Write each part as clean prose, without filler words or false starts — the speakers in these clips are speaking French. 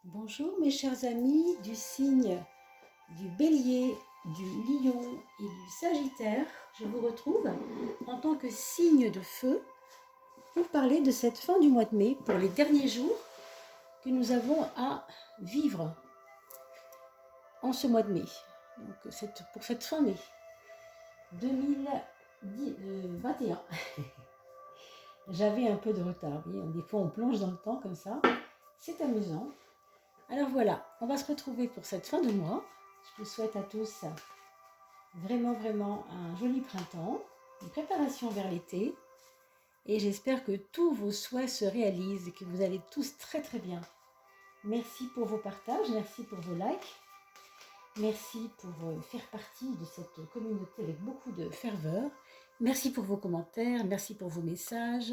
Bonjour mes chers amis du signe du Bélier, du Lion et du Sagittaire. Je vous retrouve en tant que signe de feu pour parler de cette fin du mois de mai, pour les derniers jours que nous avons à vivre en ce mois de mai. Donc pour cette fin mai 2021. J'avais un peu de retard, vous voyez, des fois on plonge dans le temps comme ça, c'est amusant. Alors voilà, on va se retrouver pour cette fin de mois. Je vous souhaite à tous vraiment un joli printemps, une préparation vers l'été. Et j'espère que tous vos souhaits se réalisent et que vous allez tous très bien. Merci pour vos partages, merci pour vos likes. Merci pour faire partie de cette communauté avec beaucoup de ferveur. Merci pour vos commentaires, merci pour vos messages,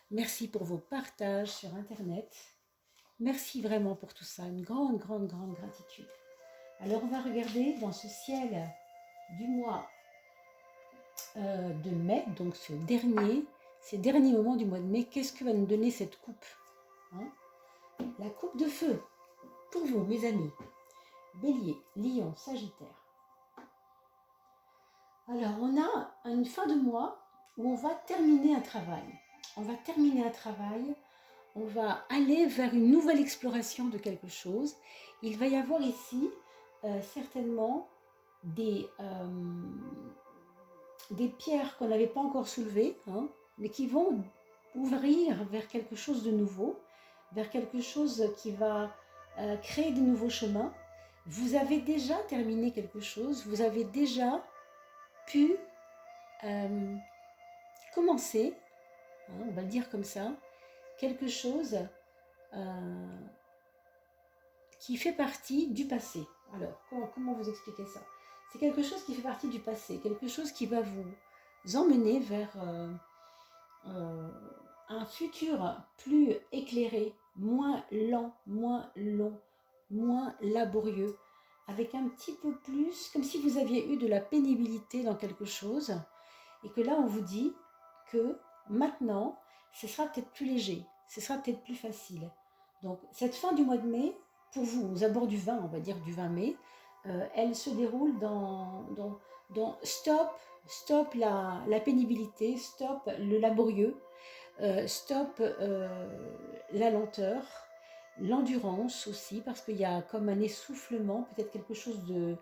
merci pour vos partages sur Internet. Merci vraiment pour tout ça, une grande gratitude. Alors on va regarder dans ce ciel du mois de mai, donc ces derniers moments du mois de mai, qu'est-ce que va nous donner cette coupe, hein? La coupe de feu, pour vous mes amis, Bélier, Lion, Sagittaire. Alors on a une fin de mois où on va terminer un travail. On va aller vers une nouvelle exploration de quelque chose. Il va y avoir ici certainement des pierres qu'on n'avait pas encore soulevées, hein, mais qui vont ouvrir vers quelque chose de nouveau, vers quelque chose qui va créer de nouveaux chemins. Vous avez déjà terminé quelque chose, vous avez déjà pu commencer, hein, on va le dire comme ça, quelque chose qui fait partie du passé. Alors, comment vous expliquer ça? C'est quelque chose qui fait partie du passé, quelque chose qui va vous emmener vers un futur plus éclairé, moins lent, moins long, moins laborieux, avec un petit peu plus, comme si vous aviez eu de la pénibilité dans quelque chose, et que là on vous dit que maintenant, ce sera peut-être plus léger, ce sera peut-être plus facile. Donc cette fin du mois de mai, pour vous, aux abords du 20, on va dire du 20 mai, elle se déroule dans stop la pénibilité, stop le laborieux, stop la lenteur, l'endurance aussi, parce qu'il y a comme un essoufflement, peut-être quelque chose de,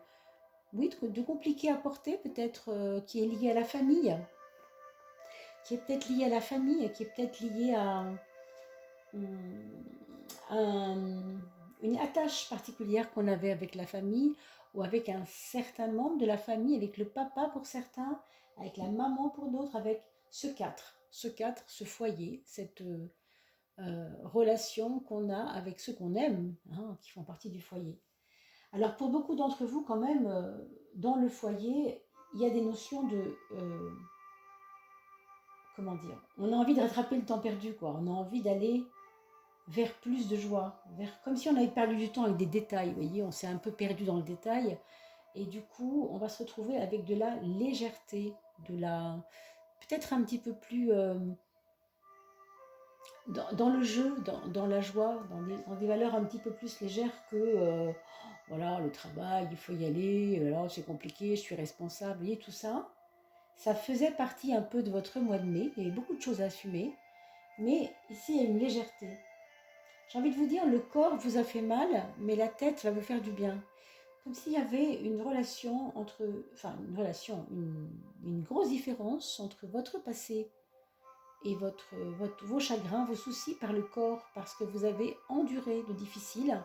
oui, de compliqué à porter, peut-être qui est lié à la famille, qui est peut-être lié à une attache particulière qu'on avait avec la famille ou avec un certain membre de la famille, avec le papa pour certains, avec la maman pour d'autres, avec ce foyer, cette relation qu'on a avec ceux qu'on aime, hein, qui font partie du foyer. Alors pour beaucoup d'entre vous quand même, dans le foyer, il y a des notions de... comment dire? On a envie de rattraper le temps perdu, quoi. On a envie d'aller vers plus de joie, vers comme si on avait perdu du temps avec des détails, vous voyez, on s'est un peu perdu dans le détail, et du coup, on va se retrouver avec de la légèreté, peut-être un petit peu plus dans le jeu, dans la joie, dans des valeurs un petit peu plus légères que voilà, le travail, il faut y aller, alors c'est compliqué, je suis responsable, vous voyez, tout ça, ça faisait partie un peu de votre mois de mai, il y avait beaucoup de choses à assumer, mais ici, il y a une légèreté. J'ai envie de vous dire, le corps vous a fait mal, mais la tête va vous faire du bien. Comme s'il y avait une relation une grosse différence entre votre passé et vos chagrins, vos soucis par le corps, parce que vous avez enduré le difficile,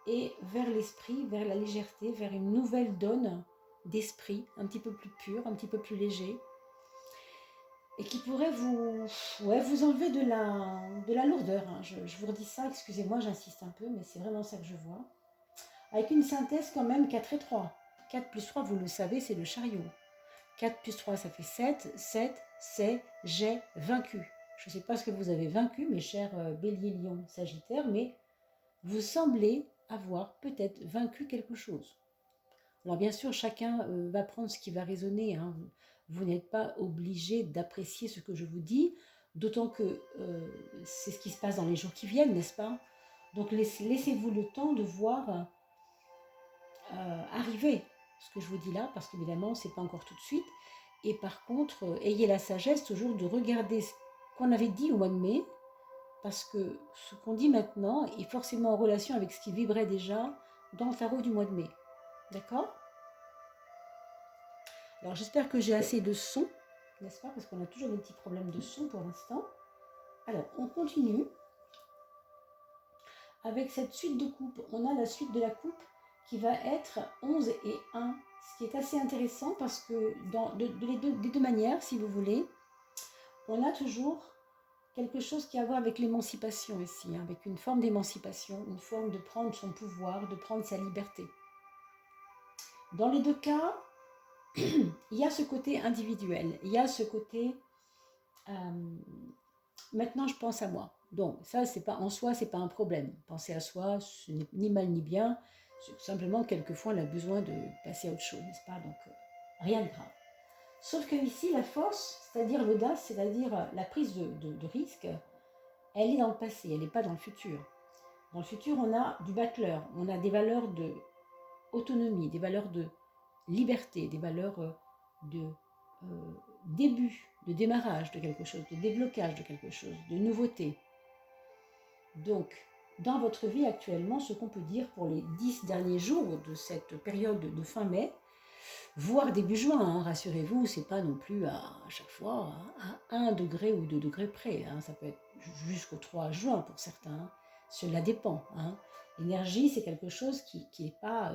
et vers l'esprit, vers la légèreté, vers une nouvelle donne d'esprit, un petit peu plus pur, un petit peu plus léger, et qui pourrait vous enlever de la lourdeur, hein. Je vous redis ça, excusez-moi, j'insiste un peu, mais c'est vraiment ça que je vois. Avec une synthèse quand même 4 et 3. 4 plus 3, vous le savez, c'est le chariot. 4 plus 3, ça fait 7. 7, c'est j'ai vaincu. Je ne sais pas ce que vous avez vaincu, mes chers Bélier, Lion, Sagittaire, mais vous semblez avoir peut-être vaincu quelque chose. Alors bien sûr, chacun va prendre ce qui va résonner, hein. Vous n'êtes pas obligé d'apprécier ce que je vous dis, d'autant que c'est ce qui se passe dans les jours qui viennent, n'est-ce pas? Donc laissez-vous le temps de voir arriver ce que je vous dis là, parce qu'évidemment, ce n'est pas encore tout de suite. Et par contre, ayez la sagesse toujours de regarder ce qu'on avait dit au mois de mai, parce que ce qu'on dit maintenant est forcément en relation avec ce qui vibrait déjà dans le tarot du mois de mai. D'accord? Alors j'espère que j'ai assez de son, n'est-ce pas? Parce qu'on a toujours des petits problèmes de son pour l'instant. Alors, on continue avec cette suite de coupes. On a la suite de la coupe qui va être 11 et 1, ce qui est assez intéressant parce que des deux manières, si vous voulez, on a toujours quelque chose qui a à voir avec l'émancipation ici, hein, avec une forme d'émancipation, une forme de prendre son pouvoir, de prendre sa liberté. Dans les deux cas, il y a ce côté individuel, il y a ce côté maintenant je pense à moi. Donc ça, c'est pas en soi, c'est pas un problème. Penser à soi, ce n'est ni mal ni bien. Simplement, quelquefois, on a besoin de passer à autre chose, n'est-ce pas? Donc rien de grave. Sauf que ici, la force, c'est-à-dire l'audace, c'est-à-dire la prise de risque, elle est dans le passé, elle n'est pas dans le futur. Dans le futur, on a du battleur, on a des valeurs de autonomie, des valeurs de liberté, des valeurs de début, de démarrage de quelque chose, de déblocage de quelque chose, de nouveauté. Donc, dans votre vie actuellement, ce qu'on peut dire pour les 10 derniers jours de cette période de fin mai, voire début juin, hein, rassurez-vous, c'est pas non plus à chaque fois à 1 degré ou 2 degrés près, hein, ça peut être jusqu'au 3 juin pour certains, hein, cela dépend. Hein. L'énergie, c'est quelque chose qui n'est pas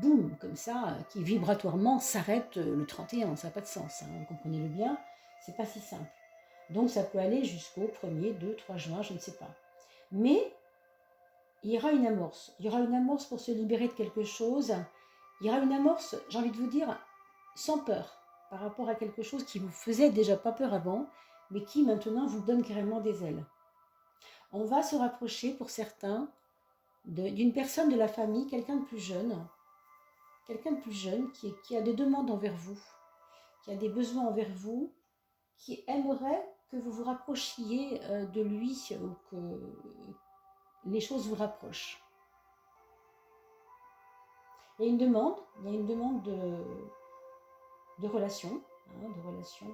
boum, comme ça, qui vibratoirement s'arrête le 31, ça n'a pas de sens, hein, comprenez-le bien, c'est pas si simple. Donc ça peut aller jusqu'au 1er, 2, 3 juin, je ne sais pas. Mais il y aura une amorce. Il y aura une amorce pour se libérer de quelque chose. Il y aura une amorce, j'ai envie de vous dire, sans peur, par rapport à quelque chose qui vous faisait déjà pas peur avant, mais qui maintenant vous donne carrément des ailes. On va se rapprocher pour certains d'une personne de la famille, quelqu'un de plus jeune qui a des demandes envers vous, qui a des besoins envers vous, qui aimerait que vous vous rapprochiez de lui ou que les choses vous rapprochent. Il y a une demande de relation, hein, de relation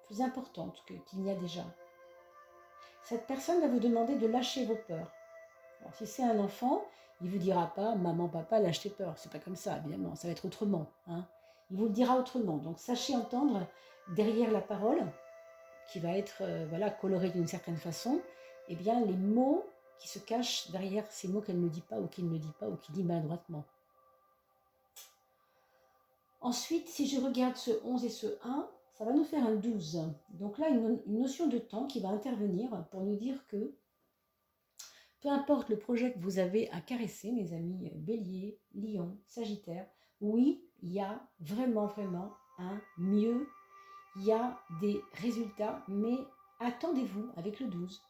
plus importante qu'il n'y a déjà. Cette personne va vous demander de lâcher vos peurs. Alors, si c'est un enfant, il ne vous dira pas « maman, papa, lâche tes peurs ». C'est pas comme ça, évidemment, ça va être autrement. Hein. Il vous le dira autrement. Donc, sachez entendre derrière la parole, qui va être colorée d'une certaine façon, eh bien, les mots qui se cachent derrière ces mots qu'elle ne dit pas ou qu'il ne dit pas ou qu'il dit maladroitement. Ensuite, si je regarde ce 11 et ce 1, ça va nous faire un 12. Donc là, une notion de temps qui va intervenir pour nous dire que peu importe le projet que vous avez à caresser, mes amis Bélier, Lion, Sagittaire, oui, il y a vraiment un mieux, il y a des résultats, mais attendez-vous avec le 12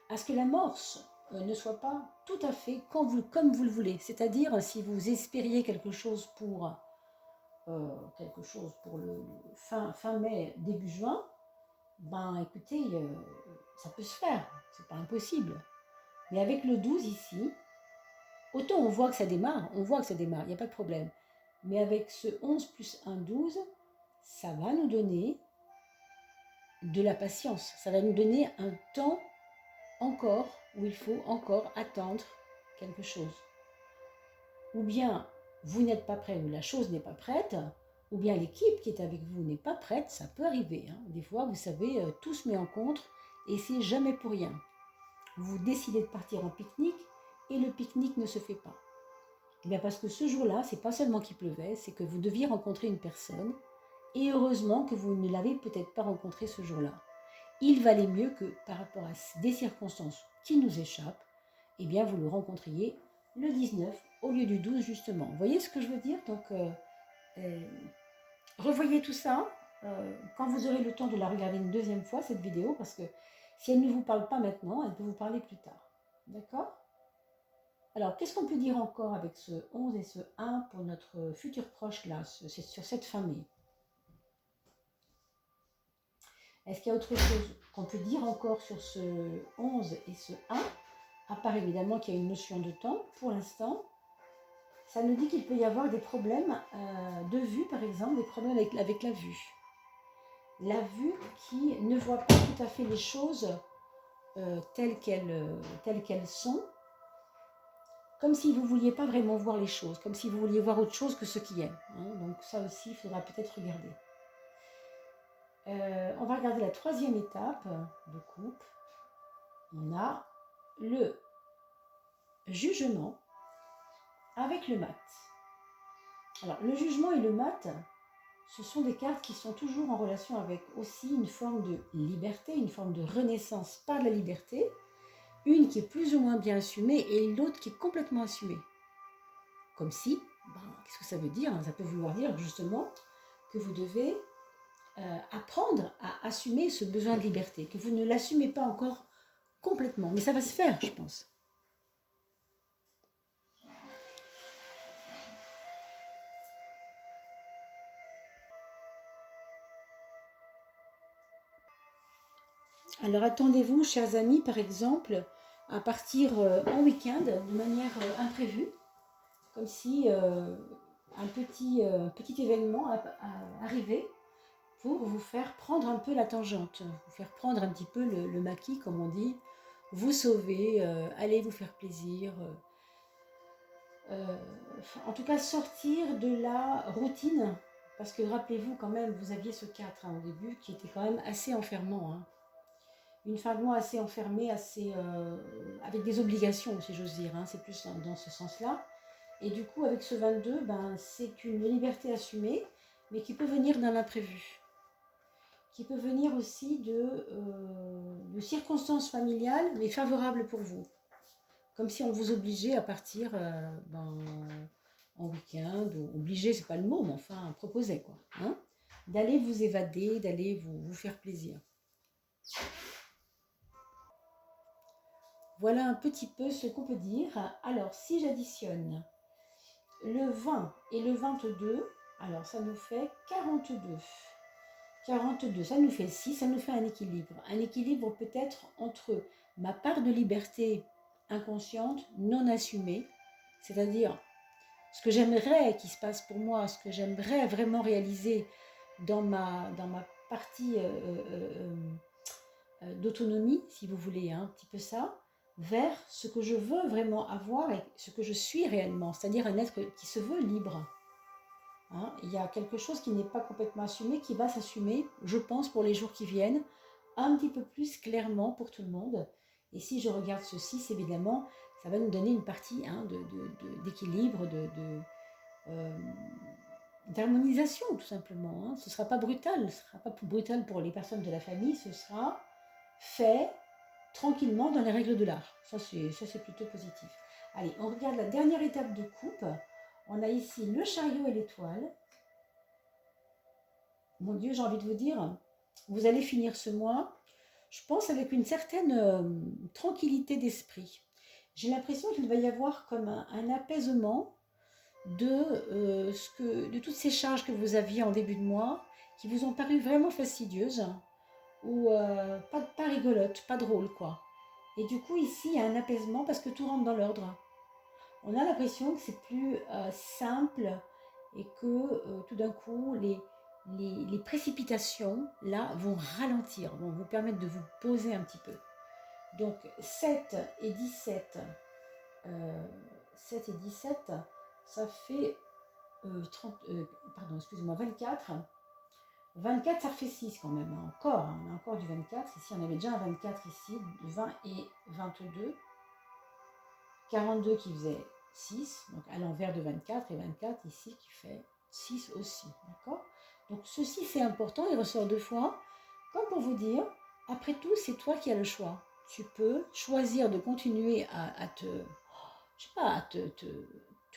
à ce que l'amorce ne soit pas tout à fait comme vous le voulez. C'est-à-dire, si vous espériez quelque chose pour le fin mai, début juin, ben écoutez, ça peut se faire, c'est pas impossible. Mais avec le 12 ici, autant on voit que ça démarre, il n'y a pas de problème. Mais avec ce 11 plus 1, 12, ça va nous donner de la patience, ça va nous donner un temps encore où il faut encore attendre quelque chose. Ou bien vous n'êtes pas prêt ou la chose n'est pas prête, ou bien l'équipe qui est avec vous n'est pas prête, ça peut arriver. Hein. Des fois, vous savez, tout se met en contre et c'est jamais pour rien. Vous décidez de partir en pique-nique et le pique-nique ne se fait pas. Et bien parce que ce jour-là, c'est pas seulement qu'il pleuvait, c'est que vous deviez rencontrer une personne et heureusement que vous ne l'avez peut-être pas rencontrée ce jour-là. Il valait mieux que par rapport à des circonstances qui nous échappent, eh bien vous le rencontriez le 19 au lieu du 12 justement. Vous voyez ce que je veux dire? Donc revoyez tout ça quand vous aurez le temps de la regarder une deuxième fois cette vidéo, parce que si elle ne vous parle pas maintenant, elle peut vous parler plus tard. D'accord? Alors, qu'est-ce qu'on peut dire encore avec ce 11 et ce 1 pour notre futur proche là, c'est sur cette fin mai? Est-ce qu'il y a autre chose qu'on peut dire encore sur ce 11 et ce 1 à part évidemment qu'il y a une notion de temps, pour l'instant, ça nous dit qu'il peut y avoir des problèmes de vue, par exemple, des problèmes avec la vue. La vue qui ne voit pas tout à fait les choses telles qu'elles sont, comme si vous ne vouliez pas vraiment voir les choses, comme si vous vouliez voir autre chose que ce qui est. Hein. Donc ça aussi, il faudra peut-être regarder. On va regarder la troisième étape de coupe. On a le jugement avec le mat. Alors, le jugement et le mat, ce sont des cartes qui sont toujours en relation avec aussi une forme de liberté, une forme de renaissance par la liberté, une qui est plus ou moins bien assumée et l'autre qui est complètement assumée. Comme si, qu'est-ce que ça veut dire? Ça peut vouloir dire justement que vous devez apprendre à assumer ce besoin de liberté, que vous ne l'assumez pas encore complètement, mais ça va se faire, je pense. Alors attendez-vous, chers amis, par exemple, à partir en week-end de manière imprévue, comme si un petit événement arrivait pour vous faire prendre un peu la tangente, vous faire prendre un petit peu le maquis, comme on dit, vous sauver, aller vous faire plaisir, en tout cas sortir de la routine, parce que rappelez-vous quand même, vous aviez ce 4 au début qui était quand même assez enfermant, une fin de mois assez enfermée, avec des obligations, si j'ose dire, c'est plus dans ce sens-là. Et du coup, avec ce 22, c'est une liberté assumée, mais qui peut venir d'un imprévu, qui peut venir aussi de circonstances familiales, mais favorables pour vous. Comme si on vous obligeait à partir en week-end, ou obligé, c'est pas le mot, mais enfin, proposait quoi, d'aller vous évader, d'aller vous faire plaisir. Voilà un petit peu ce qu'on peut dire. Alors, si j'additionne le 20 et le 22, alors ça nous fait 42. 42, ça nous fait 6, ça nous fait un équilibre. Un équilibre peut-être entre ma part de liberté inconsciente, non assumée, c'est-à-dire ce que j'aimerais qu'il se passe pour moi, ce que j'aimerais vraiment réaliser dans ma partie d'autonomie, si vous voulez, un petit peu ça, vers ce que je veux vraiment avoir et ce que je suis réellement, c'est-à-dire un être qui se veut libre. Il y a quelque chose qui n'est pas complètement assumé, qui va s'assumer, je pense, pour les jours qui viennent, un petit peu plus clairement pour tout le monde. Et si je regarde ceci, évidemment, ça va nous donner une partie d'équilibre, d'harmonisation, tout simplement. Ce ne sera pas brutal, ce ne sera pas brutal pour les personnes de la famille, ce sera fait tranquillement dans les règles de l'art. Ça, c'est plutôt positif. Allez, on regarde la dernière étape de coupe. On a ici le chariot et l'étoile. Mon Dieu, j'ai envie de vous dire, vous allez finir ce mois, je pense, avec une certaine tranquillité d'esprit. J'ai l'impression qu'il va y avoir comme un apaisement de toutes ces charges que vous aviez en début de mois, qui vous ont paru vraiment fastidieuses, ou pas rigolotes, pas drôles, quoi. Et du coup, ici, il y a un apaisement parce que tout rentre dans l'ordre. On a l'impression que c'est plus simple et que tout d'un coup, les précipitations, là, vont ralentir, vont vous permettre de vous poser un petit peu. Donc, 7 et 17, ça fait 24. 24, ça fait 6 quand même, encore, on a encore du 24. Ici, on avait déjà un 24 ici, 20 et 22. 42 qui faisait 6, donc à l'envers de 24, et 24 ici qui fait 6 aussi, d'accord? Donc ceci c'est important, il ressort 2 fois, comme pour vous dire, après tout c'est toi qui as le choix. Tu peux choisir de continuer à te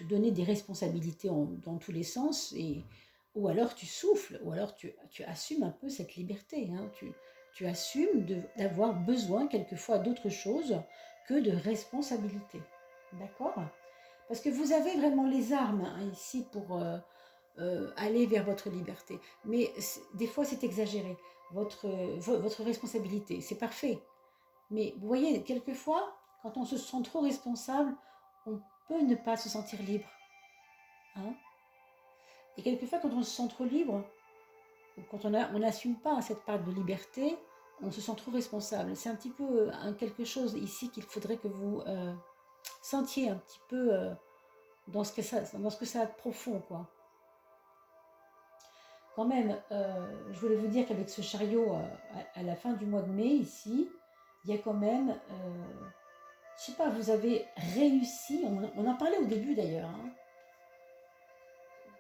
donner des responsabilités dans tous les sens, ou alors tu souffles, ou alors tu assumes un peu cette liberté, tu assumes d'avoir besoin quelquefois d'autre chose que de responsabilité. D'accord? Parce que vous avez vraiment les armes ici pour aller vers votre liberté. Mais des fois, c'est exagéré. Votre responsabilité, c'est parfait. Mais vous voyez, quelquefois, Quand on se sent trop responsable, on peut ne pas se sentir libre. Hein. Et quelquefois, quand on se sent trop libre, quand on n'assume pas cette part de liberté, on se sent trop responsable. C'est un petit peu quelque chose ici qu'il faudrait que vous sentiez un petit peu dans ce que ça a de profond, quoi. Quand même, je voulais vous dire qu'avec ce chariot, à la fin du mois de mai, ici, il y a quand même, je sais pas, vous avez réussi, on en parlait au début d'ailleurs, hein,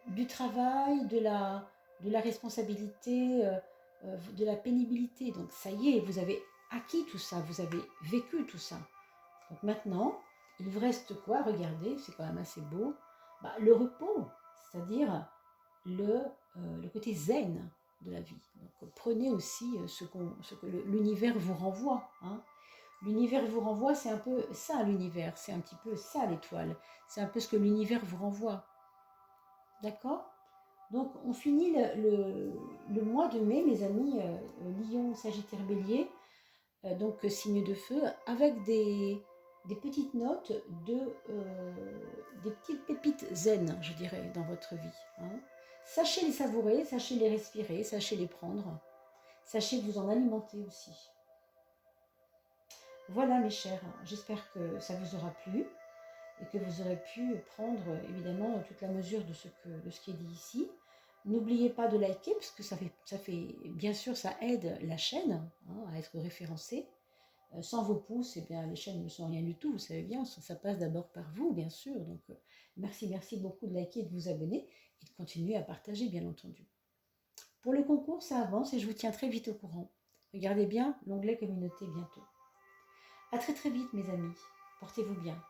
du travail, de la responsabilité, de la pénibilité. Donc ça y est, vous avez acquis tout ça, vous avez vécu tout ça. Donc maintenant, il vous reste quoi? Regardez, c'est quand même assez beau. Bah, le repos, c'est-à-dire le côté zen de la vie. Donc prenez aussi ce que l'univers vous renvoie. Hein. L'univers vous renvoie, c'est un peu ça l'univers, c'est un petit peu ça l'étoile. C'est un peu ce que l'univers vous renvoie. D'accord? Donc, on finit le mois de mai, mes amis, Lion, Sagittaire, Bélier, donc signe de feu, avec des petites notes, des petites pépites zen, je dirais, dans votre vie. Hein. Sachez les savourer, sachez les respirer, sachez les prendre, sachez vous en alimenter aussi. Voilà, mes chers, j'espère que ça vous aura plu et que vous aurez pu prendre évidemment toute la mesure de ce qui est dit ici. N'oubliez pas de liker, parce que ça fait bien sûr, ça aide la chaîne hein, à être référencée. Sans vos pouces, eh bien, les chaînes ne sont rien du tout, vous savez bien, ça passe d'abord par vous, bien sûr. Donc, merci beaucoup de liker et de vous abonner et de continuer à partager, bien entendu. Pour le concours, ça avance et je vous tiens très vite au courant. Regardez bien l'onglet communauté bientôt. À très vite, mes amis. Portez-vous bien.